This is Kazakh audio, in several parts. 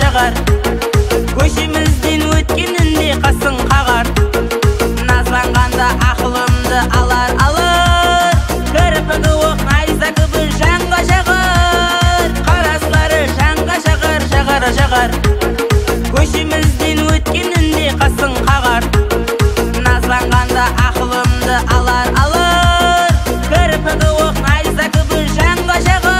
жағар. Көшімізден өткенінде қасын қағар. Назланғанда ақылымды алар. Кірпігі оқ найза күбі жанға жағар. Қараслары жанға жағар. Көшімізден өткенінде қасын қағар. Назланғанда ақылымды алар. Кірпігі оқ найза күбі жанға жағар.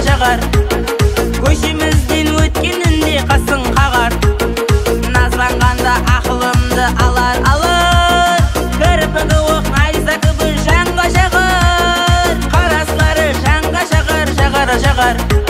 Жағар. Көшімізден өткенінде қасын қағар. Назланғанда ақылымды алар. Кірпігі оқ найза күбі жанға жағар. Қараслары жанға жағар.